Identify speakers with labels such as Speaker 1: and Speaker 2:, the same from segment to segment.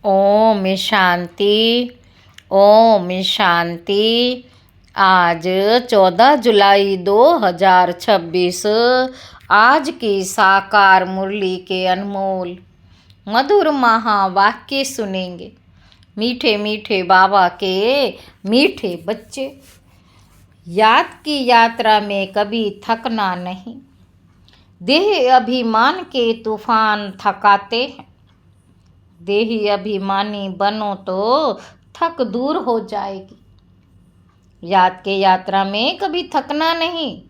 Speaker 1: ओम शांति। ओम शांति। आज 14 जुलाई 2026 आज की साकार मुरली के अनमोल मधुर महावाक्य सुनेंगे। मीठे मीठे बाबा के मीठे बच्चे, याद की यात्रा में कभी थकना नहीं। देह अभिमान के तूफान थकाते हैं। देही अभिमानी बनो तो थक दूर हो जाएगी। याद के यात्रा में कभी थकना नहीं।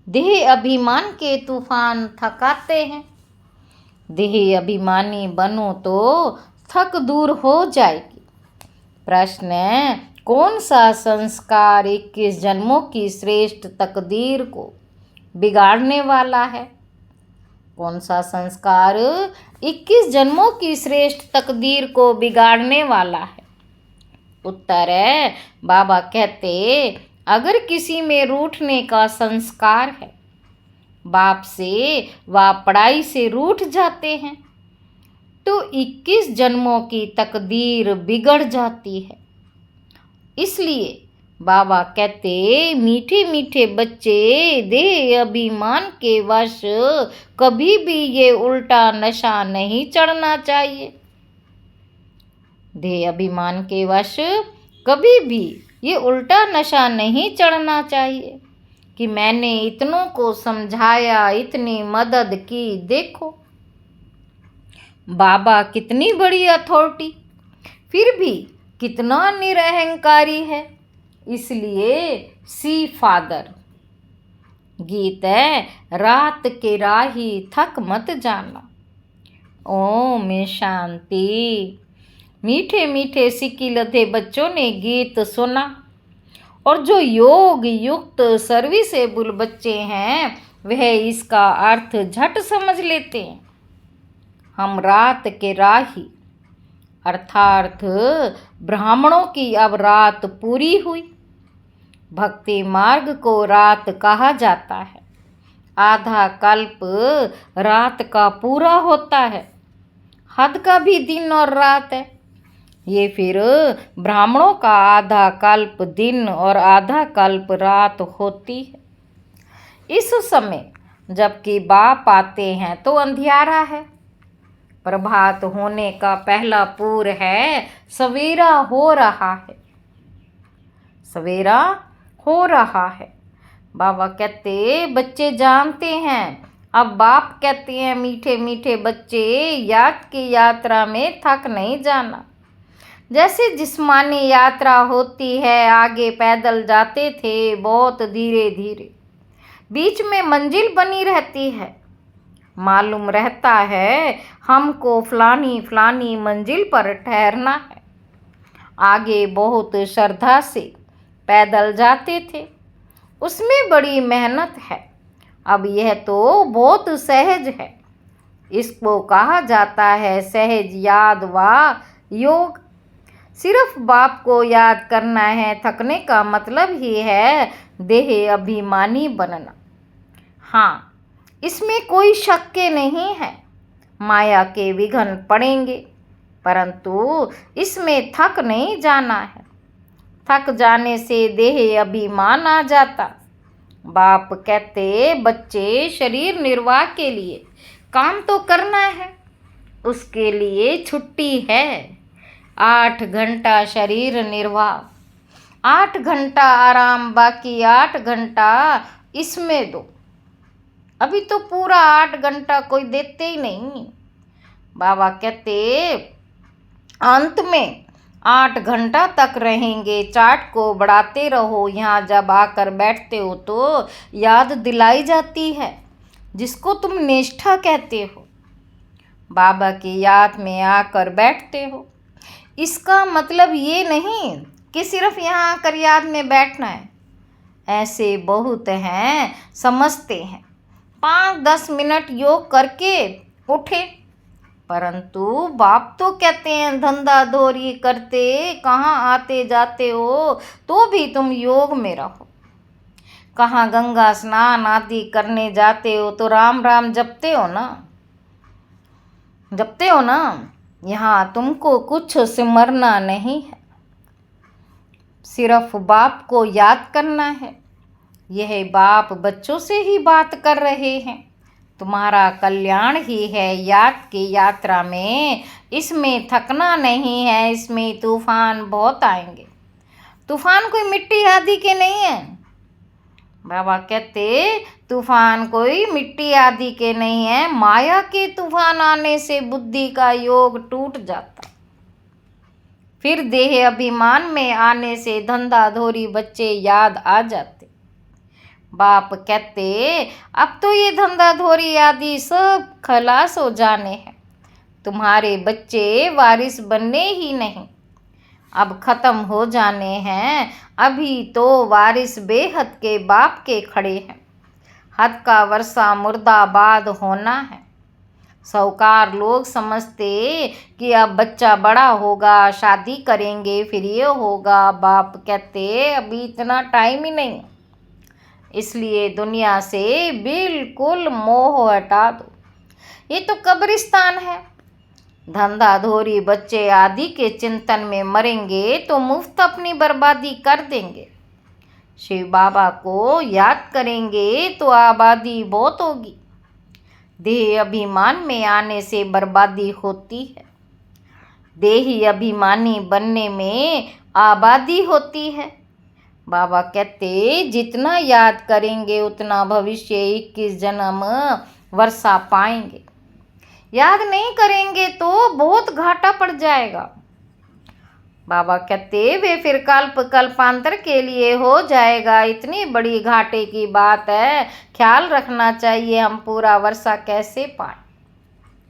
Speaker 1: देह अभिमान के तूफान थकाते हैं। देह अभिमानी बनो तो थक दूर हो जाएगी। प्रश्न है, कौन सा संस्कार 21 जन्मों की श्रेष्ठ तकदीर को बिगाड़ने वाला है? कौन सा संस्कार 21 जन्मों की श्रेष्ठ तकदीर को बिगाड़ने वाला है? उत्तर है, बाबा कहते, अगर किसी में रूठने का संस्कार है, बाप से व पढ़ाई से रूठ जाते हैं, तो 21 जन्मों की तकदीर बिगड़ जाती है। इसलिए बाबा कहते, मीठे मीठे बच्चे, देह अभिमान के वश कभी भी ये उल्टा नशा नहीं चढ़ना चाहिए। देह अभिमान के वश कभी भी ये उल्टा नशा नहीं चढ़ना चाहिए कि मैंने इतनों को समझाया, इतनी मदद की, देखो बाबा कितनी बड़ी अथॉरिटी, फिर भी कितना निरहंकारी है। इसलिए सी फादर गीत है, रात के राही थक मत जाना। ओम शांति। मीठे मीठे सिक्की लधे बच्चों ने गीत सुना, और जो योग युक्त सर्विसेबल बच्चे हैं वह इसका अर्थ झट समझ लेते हैं। हम रात के राही अर्थात ब्राह्मणों की अब रात पूरी हुई। भक्ति मार्ग को रात कहा जाता है। आधा कल्प रात का पूरा होता है। हद का भी दिन और रात है। ये फिर ब्राह्मणों का आधा कल्प दिन और आधा कल्प रात होती है। इस समय जबकि बाप आते हैं तो अंधियारा है। प्रभात होने का पहला पूर है। सवेरा हो रहा है। सवेरा हो रहा है। बाबा कहते, बच्चे जानते हैं। अब बाप कहते हैं, मीठे मीठे बच्चे, याद की यात्रा में थक नहीं जाना। जैसे जिस्मानी यात्रा होती है, आगे पैदल जाते थे बहुत धीरे धीरे, बीच में मंजिल बनी रहती है। मालूम रहता है हमको फलानी फलानी मंजिल पर ठहरना है। आगे बहुत श्रद्धा से पैदल जाते थे, उसमें बड़ी मेहनत है। अब यह तो बहुत सहज है। इसको कहा जाता है सहज याद व योग। सिर्फ बाप को याद करना है। थकने का मतलब ही है देह अभिमानी बनना। हाँ, इसमें कोई शक नहीं है। माया के विघ्न पड़ेंगे, परंतु इसमें थक नहीं जाना है। थक जाने से देह अभिमान आ जाता। बाप कहते, बच्चे, शरीर निर्वाह के लिए काम तो करना है, उसके लिए छुट्टी है। 8 घंटा शरीर निर्वाह, 8 घंटा आराम, बाकी 8 घंटा इसमें दो। अभी तो पूरा 8 घंटा कोई देते ही नहीं। बाबा कहते, अंत में 8 घंटा तक रहेंगे। चार्ट को बढ़ाते रहो। यहाँ जब आकर बैठते हो तो याद दिलाई जाती है, जिसको तुम निष्ठा कहते हो। बाबा की याद में आकर बैठते हो। इसका मतलब ये नहीं कि सिर्फ यहाँ आकर याद में बैठना है। ऐसे बहुत हैं, समझते हैं 5-10 मिनट योग करके उठे, परंतु बाप तो कहते हैं धंधा धोरी करते कहाँ आते जाते हो तो भी तुम योग में रहो। कहाँ गंगा स्नान आदि करने जाते हो तो राम राम जपते हो ना, जपते हो ना। यहाँ तुमको कुछ सिमरना नहीं है, सिर्फ बाप को याद करना है। यह बाप बच्चों से ही बात कर रहे हैं। तुम्हारा कल्याण ही है याद की यात्रा में, इसमें थकना नहीं है। इसमें तूफान बहुत आएंगे। तूफान कोई मिट्टी आदि के नहीं है। बाबा कहते तूफान कोई मिट्टी आदि के नहीं है। माया के तूफान आने से बुद्धि का योग टूट जाता। फिर देह अभिमान में आने से धंधाधोरी बच्चे याद आ जाते। बाप कहते अब तो ये धंधाधोरी आदि सब खलास हो जाने हैं। तुम्हारे बच्चे वारिस बनने ही नहीं, अब खत्म हो जाने हैं। अभी तो वारिस बेहद के बाप के खड़े हैं। हद का वर्षा मुर्दाबाद होना है। साहूकार लोग समझते कि अब बच्चा बड़ा होगा, शादी करेंगे, फिर ये होगा। बाप कहते अभी इतना टाइम ही नहीं, इसलिए दुनिया से बिल्कुल मोह हटा दो। ये तो कब्रिस्तान है। धंधाधोरी बच्चे आदि के चिंतन में मरेंगे तो मुफ्त अपनी बर्बादी कर देंगे। शिव बाबा को याद करेंगे तो आबादी बहुत होगी। देह अभिमान में आने से बर्बादी होती है। देही अभिमानी बनने में आबादी होती है। बाबा कहते जितना याद करेंगे उतना भविष्य 21 जन्म वर्षा पाएंगे। याद नहीं करेंगे तो बहुत घाटा पड़ जाएगा। बाबा कहते वे फिर कल्पांतर के लिए हो जाएगा। इतनी बड़ी घाटे की बात है, ख्याल रखना चाहिए हम पूरा वर्षा कैसे पाएं।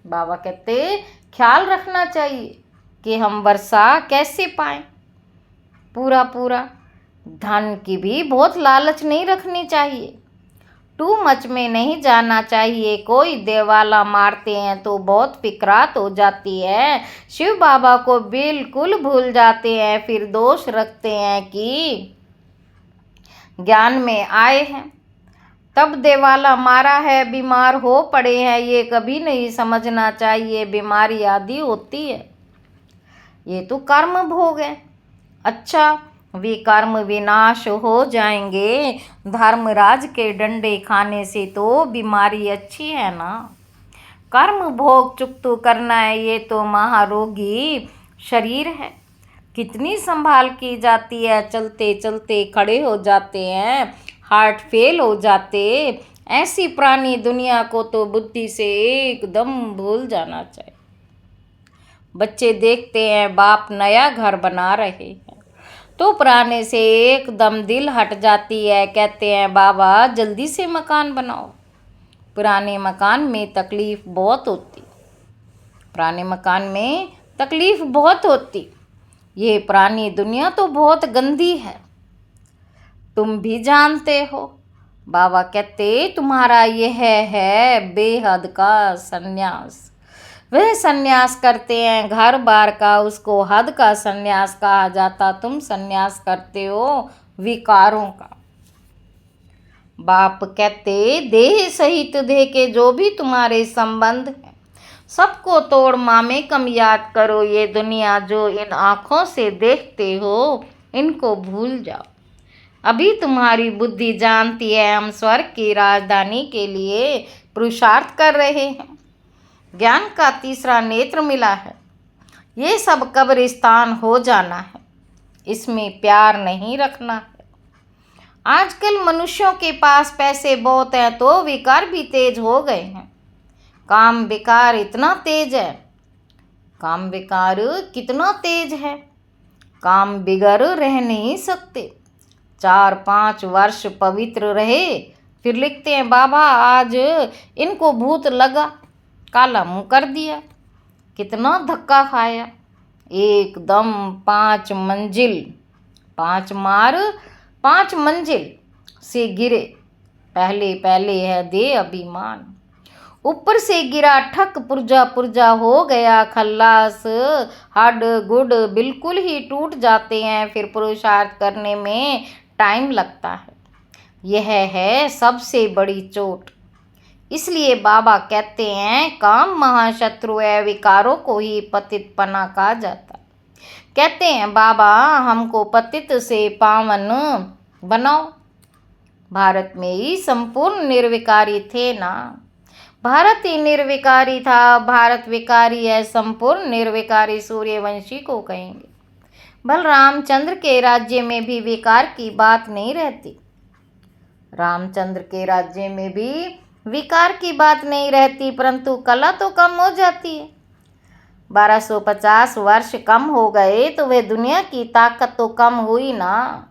Speaker 1: बाबा कहते ख्याल रखना चाहिए कि हम वर्षा कैसे पाएं पूरा। धन की भी बहुत लालच नहीं रखनी चाहिए। टू मच में नहीं जाना चाहिए। कोई देवाला मारते हैं तो बहुत फिक्रात हो जाती है। शिव बाबा को बिल्कुल भूल जाते हैं। फिर दोष रखते हैं कि ज्ञान में आए हैं तब देवाला मारा है, बीमार हो पड़े हैं। ये कभी नहीं समझना चाहिए बीमारी आदि होती है। ये तो कर्म भोग है। अच्छा, वे कर्म विनाश हो जाएंगे। धर्मराज के डंडे खाने से तो बीमारी अच्छी है ना। कर्म भोग चुकतू करना है, ये तो महारोगी शरीर है। कितनी संभाल की जाती है। चलते चलते खड़े हो जाते हैं, हार्ट फेल हो जाते। ऐसी पुरानी दुनिया को तो बुद्धि से एकदम भूल जाना चाहिए। बच्चे देखते हैं बाप नया घर बना रहे हैं तो पुराने से एकदम दिल हट जाती है। कहते हैं बाबा जल्दी से मकान बनाओ। पुराने मकान में तकलीफ़ बहुत होती। पुराने मकान में तकलीफ़ बहुत होती। ये पुरानी दुनिया तो बहुत गंदी है, तुम भी जानते हो। बाबा कहते तुम्हारा यह है बेहद का संन्यास। वह संन्यास करते हैं घर बार का, उसको हद का संन्यास कहा जाता। तुम संन्यास करते हो विकारों का। बाप कहते देह सहित देह के जो भी तुम्हारे संबंध हैं सबको तोड़ मामे कम याद करो। ये दुनिया जो इन आँखों से देखते हो इनको भूल जाओ। अभी तुम्हारी बुद्धि जानती है हम स्वर्ग की राजधानी के लिए पुरुषार्थ कर रहे हैं। ज्ञान का तीसरा नेत्र मिला है। ये सब कब्रिस्तान हो जाना है, इसमें प्यार नहीं रखना है। आजकल मनुष्यों के पास पैसे बहुत हैं तो विकार भी तेज हो गए हैं। काम विकार इतना तेज है। काम विकार कितना तेज है। काम बिगर रह नहीं सकते। 4-5 वर्ष पवित्र रहे, फिर लिखते हैं बाबा आज इनको भूत लगा, काला मुंह कर दिया। कितना धक्का खाया। एकदम 5 मंजिल 5 मंजिल से गिरे। पहले है दे अभिमान, ऊपर से गिरा ठक, पुर्जा हो गया खल्लास। हड गुड बिल्कुल ही टूट जाते हैं। फिर पुरुषार्थ करने में टाइम लगता है। यह है सबसे बड़ी चोट इसलिए बाबा कहते हैं काम महाशत्रु है, विकारों को ही पतितपना कहा जाता है। कहते हैं बाबा हमको पतित से पावन बनाओ। भारत में ही संपूर्ण निर्विकारी थे ना। भारत ही निर्विकारी था, भारत विकारी है, संपूर्ण निर्विकारी सूर्यवंशी को कहेंगे। बलरामचंद्र के राज्य में भी विकार की बात नहीं रहती। रामचंद्र के राज्य में भी विकार की बात नहीं रहती, परंतु कला तो कम हो जाती है। 1250 वर्ष कम हो गए तो वे दुनिया की ताकत तो कम हुई ना।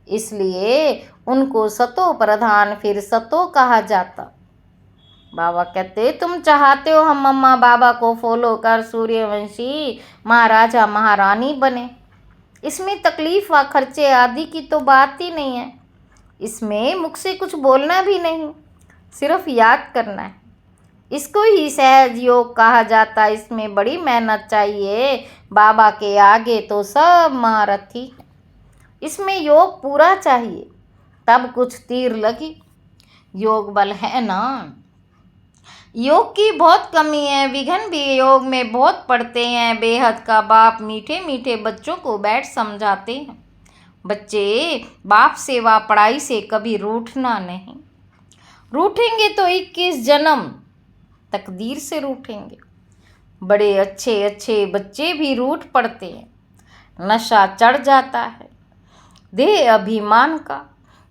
Speaker 1: इसलिए उनको सतो प्रधान फिर सतो कहा जाता। बाबा कहते तुम चाहते हो हम मम्मा बाबा को फॉलो कर सूर्यवंशी महाराजा महारानी बने। इसमें तकलीफ व खर्चे आदि की तो बात ही नहीं है। इसमें मुख से कुछ बोलना भी नहीं, सिर्फ याद करना है। इसको ही सहज योग कहा जाता है। इसमें बड़ी मेहनत चाहिए। बाबा के आगे तो सब महारथी। इसमें योग पूरा चाहिए, तब कुछ तीर लगी। योग बल है ना। योग की बहुत कमी है, विघन भी योग में बहुत पड़ते हैं। बेहद का बाप मीठे मीठे बच्चों को बैठ समझाते हैं। बच्चे बाप से व पढ़ाई से कभी रूठना नहीं। रूठेंगे तो 21 जन्म तकदीर से रूठेंगे। बड़े अच्छे अच्छे बच्चे भी रूठ पड़ते हैं। नशा चढ़ जाता है देह अभिमान का।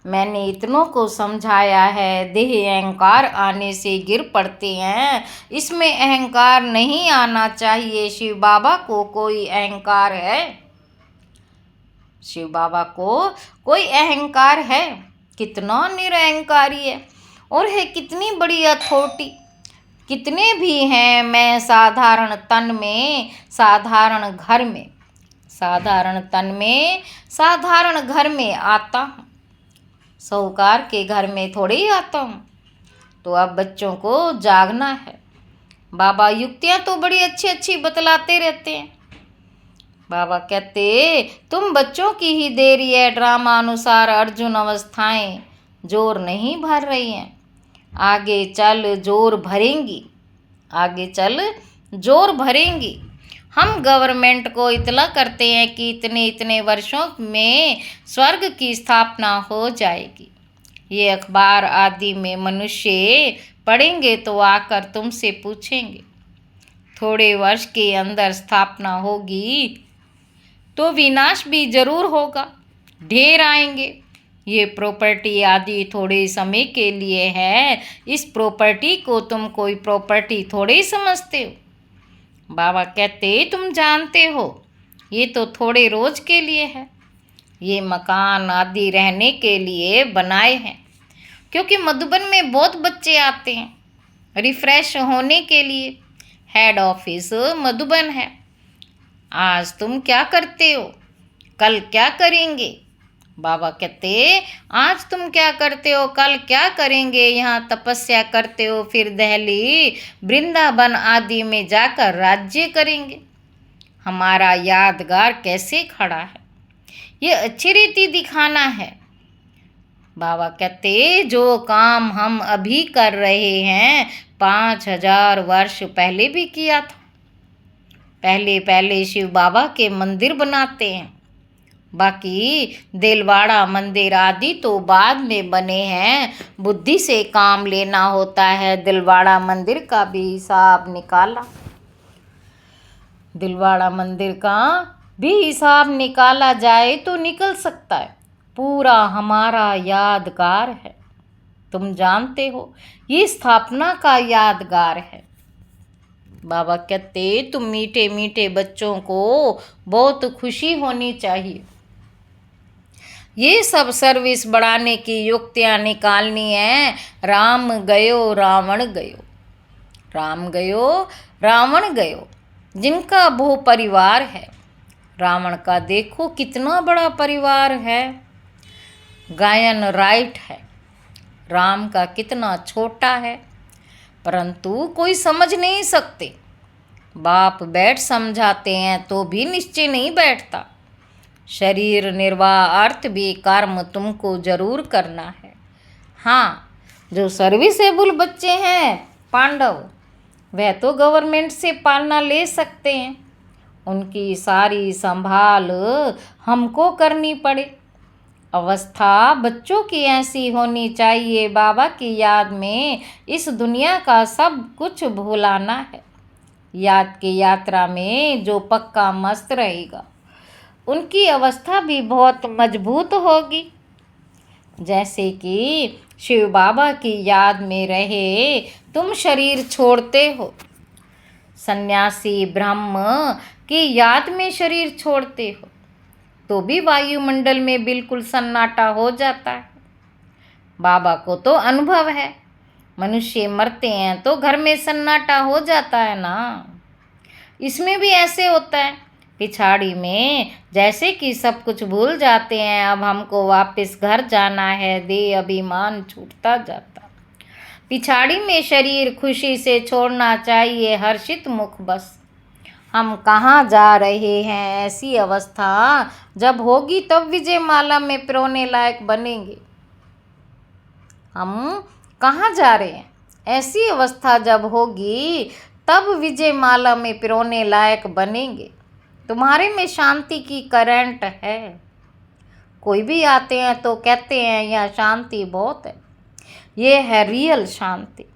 Speaker 1: मैंने इतनों को समझाया है, देह अहंकार आने से गिर पड़ते हैं। इसमें अहंकार नहीं आना चाहिए। शिव बाबा को कोई अहंकार है? शिव बाबा को कोई अहंकार है? कितना निरअहंकारी है और है कितनी बड़ी अथॉरिटी। कितने भी हैं, मैं साधारण तन में साधारण घर में, साधारण तन में साधारण घर में आता हूँ। साहूकार के घर में थोड़ी ही आता हूँ। तो अब बच्चों को जागना है। बाबा युक्तियाँ तो बड़ी अच्छी अच्छी बतलाते रहते हैं। बाबा कहते तुम बच्चों की ही देरी है। ड्रामा अनुसार अर्जुन अवस्थाएं जोर नहीं भर रही हैं। आगे चल जोर भरेंगी, आगे चल जोर भरेंगी। हम गवर्नमेंट को इतला करते हैं कि इतने इतने वर्षों में स्वर्ग की स्थापना हो जाएगी। ये अखबार आदि में मनुष्य पढ़ेंगे तो आकर तुमसे पूछेंगे थोड़े वर्ष के अंदर स्थापना होगी तो विनाश भी जरूर होगा। ढेर आएंगे। ये प्रॉपर्टी आदि थोड़े समय के लिए है। इस प्रॉपर्टी को तुम कोई प्रॉपर्टी थोड़े ही समझते हो। बाबा कहते तुम जानते हो ये तो थोड़े रोज के लिए है। ये मकान आदि रहने के लिए बनाए हैं, क्योंकि मधुबन में बहुत बच्चे आते हैं रिफ्रेश होने के लिए। हेड ऑफिस मधुबन है। आज तुम क्या करते हो, कल क्या करेंगे? बाबा कहते आज तुम क्या करते हो, कल क्या करेंगे? यहाँ तपस्या करते हो, फिर दिल्ली वृंदावन आदि में जाकर राज्य करेंगे। हमारा यादगार कैसे खड़ा है, ये अच्छी रीति दिखाना है। बाबा कहते जो काम हम अभी कर रहे हैं 5000 वर्ष पहले भी किया था। पहले पहले शिव बाबा के मंदिर बनाते हैं, बाकी दिलवाड़ा मंदिर आदि तो बाद में बने हैं। बुद्धि से काम लेना होता है। दिलवाड़ा मंदिर का भी हिसाब निकाला, दिलवाड़ा मंदिर का भी हिसाब निकाला जाए तो निकल सकता है। पूरा हमारा यादगार है। तुम जानते हो ये स्थापना का यादगार है। बाबा कहते तुम मीठे मीठे बच्चों को बहुत खुशी होनी चाहिए। ये सब सर्विस बढ़ाने की युक्तियाँ निकालनी है। राम गयो रावण गयो, राम गयो रावण गयो। जिनका बहु परिवार है, रावण का देखो कितना बड़ा परिवार है। गायन राइट है, राम का कितना छोटा है, परंतु कोई समझ नहीं सकते। बाप बैठ समझाते हैं तो भी निश्चय नहीं बैठता। शरीर निर्वाह अर्थ भी कर्म तुमको जरूर करना है। हाँ, जो सर्विसेबल बच्चे हैं पांडव, वह तो गवर्नमेंट से पालना ले सकते हैं, उनकी सारी संभाल हमको करनी पड़े। अवस्था बच्चों की ऐसी होनी चाहिए, बाबा की याद में इस दुनिया का सब कुछ भुलाना है। याद की यात्रा में जो पक्का मस्त रहेगा, उनकी अवस्था भी बहुत मजबूत होगी। जैसे कि शिव बाबा की याद में रहे तुम शरीर छोड़ते हो, सन्यासी ब्रह्म की याद में शरीर छोड़ते हो, तो भी वायुमंडल में बिल्कुल सन्नाटा हो जाता है। बाबा को तो अनुभव है, मनुष्य मरते हैं तो घर में सन्नाटा हो जाता है ना। इसमें भी ऐसे होता है, पिछाड़ी में जैसे कि सब कुछ भूल जाते हैं, अब हमको वापस घर जाना है, देह अभिमान छूटता जाता। पिछाड़ी में शरीर खुशी से छोड़ना चाहिए, हर्षित मुख बस। हम कहाँ जा रहे हैं, ऐसी अवस्था जब होगी तब विजय माला में पिरोने लायक बनेंगे। हम कहाँ जा रहे हैं, ऐसी अवस्था जब होगी तब विजय माला में पिरोने लायक बनेंगे। तुम्हारे में शांति की करंट है। कोई भी आते हैं तो कहते हैं यहाँ शांति बहुत है, ये है रियल शांति।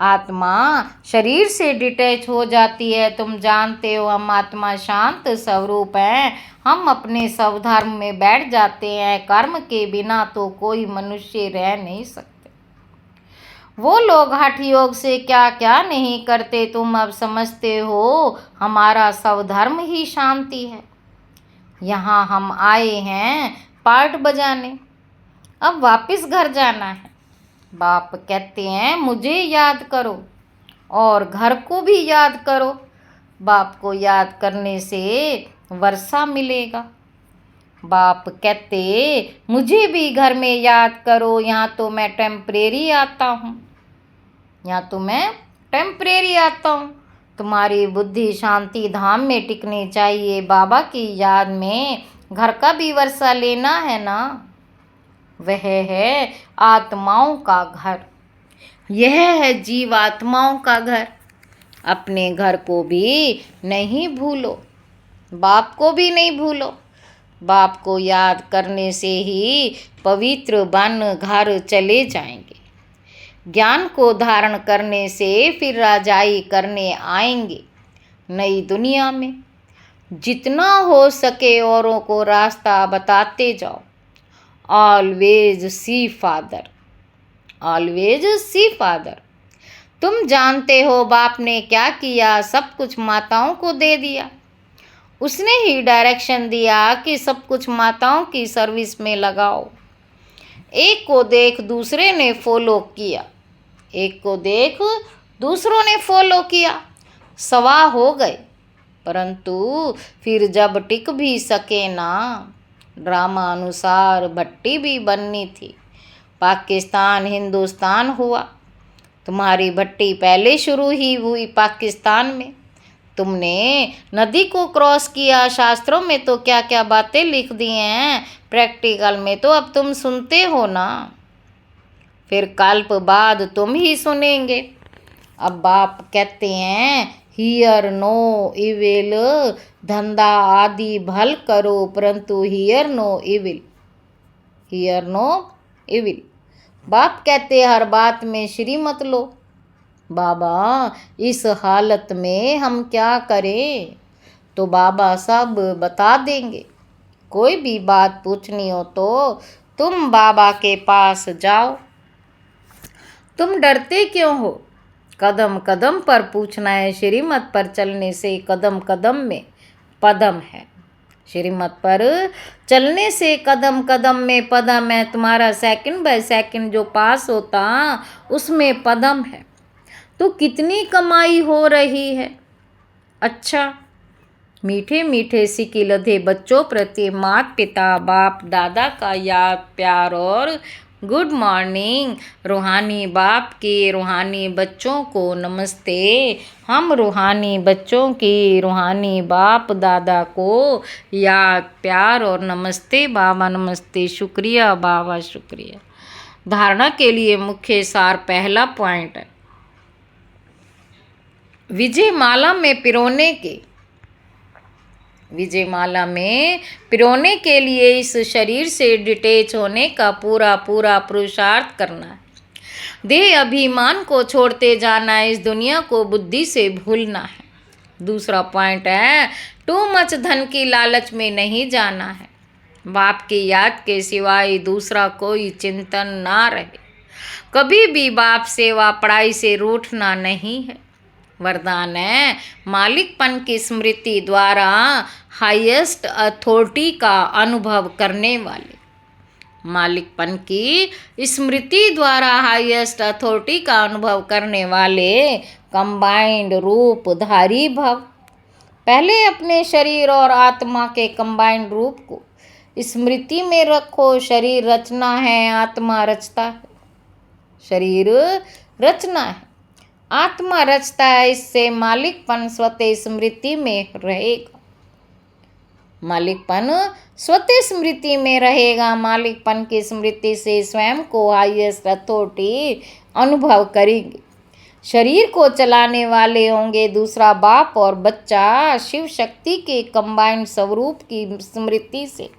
Speaker 1: आत्मा शरीर से डिटैच हो जाती है। तुम जानते हो हम आत्मा शांत स्वरूप हैं, हम अपने स्वधर्म में बैठ जाते हैं। कर्म के बिना तो कोई मनुष्य रह नहीं सकते। वो लोग हठ योग से क्या क्या नहीं करते, तुम अब समझते हो। हमारा स्वधर्म ही शांति है। यहाँ हम आए हैं पार्ट बजाने, अब वापस घर जाना है। बाप कहते हैं मुझे याद करो और घर को भी याद करो। बाप को याद करने से वर्षा मिलेगा। बाप कहते मुझे भी घर में याद करो, यहाँ तो मैं टेम्परेरी आता हूँ, यहाँ तो मैं टेम्परेरी आता हूँ। तुम्हारी बुद्धि शांति धाम में टिकनी चाहिए। बाबा की याद में घर का भी वर्षा लेना है ना। वह है आत्माओं का घर, यह है जीवात्माओं का घर। अपने घर को भी नहीं भूलो, बाप को भी नहीं भूलो। बाप को याद करने से ही पवित्र बन घर चले जाएंगे। ज्ञान को धारण करने से फिर राजाई करने आएंगे नई दुनिया में। जितना हो सके औरों को रास्ता बताते जाओ। Always see father, always see father. तुम जानते हो बाप ने क्या किया, सब कुछ माताओं को दे दिया। उसने ही डायरेक्शन दिया कि सब कुछ माताओं की सर्विस में लगाओ। एक को देख दूसरे ने फॉलो किया, एक को देख दूसरों ने फॉलो किया, सवा हो गए। परंतु फिर जब टिक भी सके ना, ड्रामा अनुसार भट्टी भी बननी थी। पाकिस्तान हिंदुस्तान हुआ। तुम्हारी भट्टी पहले शुरू ही हुई पाकिस्तान में। तुमने नदी को क्रॉस किया। शास्त्रों में तो क्या क्या बातें लिख दी हैं, प्रैक्टिकल में तो अब तुम सुनते हो ना। फिर कल्प बाद तुम ही सुनेंगे। अब बाप कहते हैं हियर नो इविल, धंधा आदि भल करो परंतु hear no evil, hear no evil. बाप कहते हर बात में श्री मत लो। बाबा इस हालत में हम क्या करें, तो बाबा सब बता देंगे। कोई भी बात पूछनी हो तो तुम बाबा के पास जाओ। तुम डरते क्यों हो? कदम कदम पर पूछना है। श्रीमत पर चलने से कदम कदम में पदम है। श्रीमत पर चलने से कदम कदम में पदम है। तुम्हारा सेकंड बाय सेकंड जो पास होता उसमें पदम है। तो कितनी कमाई हो रही है। अच्छा, मीठे मीठे सिक्के लधे बच्चों प्रति माता पिता बाप दादा का याद प्यार और गुड मॉर्निंग। रूहानी बाप के रूहानी बच्चों को नमस्ते। हम रूहानी बच्चों की रूहानी बाप दादा को याद प्यार और नमस्ते। बाबा नमस्ते, शुक्रिया बाबा शुक्रिया। धारणा के लिए मुख्य सार पहला पॉइंट है, विजयमाला में पिरोने के लिए इस शरीर से डिटेच होने का पूरा पुरुषार्थ करना है। देह अभिमान को छोड़ते जाना है, इस दुनिया को बुद्धि से भूलना है। दूसरा पॉइंट है, टू मच धन की लालच में नहीं जाना है। बाप की याद के सिवाय दूसरा कोई चिंतन ना रहे। कभी भी बाप सेवा पढ़ाई से रूठना नहीं है। वरदान है, मालिकपन की स्मृति द्वारा हाईएस्ट अथॉरिटी का अनुभव करने वाले। मालिकपन की स्मृति द्वारा हाईएस्ट अथॉरिटी का अनुभव करने वाले कंबाइंड रूपधारी भव। पहले अपने शरीर और आत्मा के कंबाइंड रूप को स्मृति में रखो। शरीर रचना है, आत्मा रचता है। शरीर रचना है, आत्मा रचता है। इससे मालिकपन स्वतः स्मृति में रहेगा। मालिकपन स्वतः स्मृति में रहेगा। मालिकपन की स्मृति से स्वयं को हाईएस्ट अथॉरिटी अनुभव करेंगे। शरीर को चलाने वाले होंगे दूसरा बाप और बच्चा। शिव शक्ति के कंबाइंड स्वरूप की स्मृति से,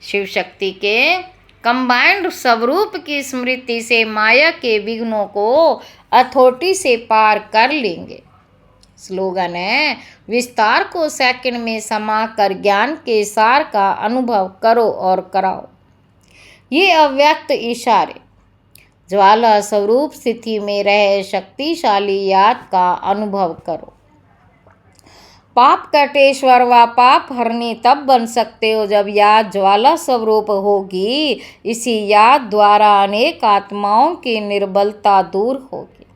Speaker 1: शिव शक्ति के कंबाइंड स्वरूप की स्मृति से माया के विघ्नों को अथॉरिटी से पार कर लेंगे। स्लोगन है, विस्तार को सेकंड में समा कर ज्ञान के सार का अनुभव करो और कराओ। ये अव्यक्त इशारे ज्वाला स्वरूप स्थिति में रहे शक्तिशाली याद का अनुभव करो। पाप कटेश्वर व पाप हरनी तब बन सकते हो जब याद ज्वाला स्वरूप होगी। इसी याद द्वारा अनेक आत्माओं की निर्बलता दूर होगी।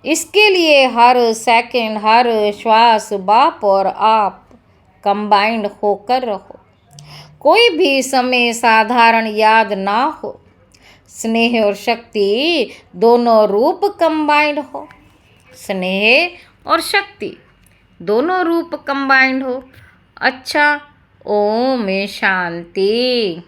Speaker 1: इसके लिए हर सेकंड, हर श्वास बाप और आप कंबाइंड होकर रहो। कोई भी समय साधारण याद ना हो। स्नेह और शक्ति दोनों रूप कंबाइंड हो। स्नेह और शक्ति दोनों रूप कंबाइंड हो। अच्छा, ओम शांति।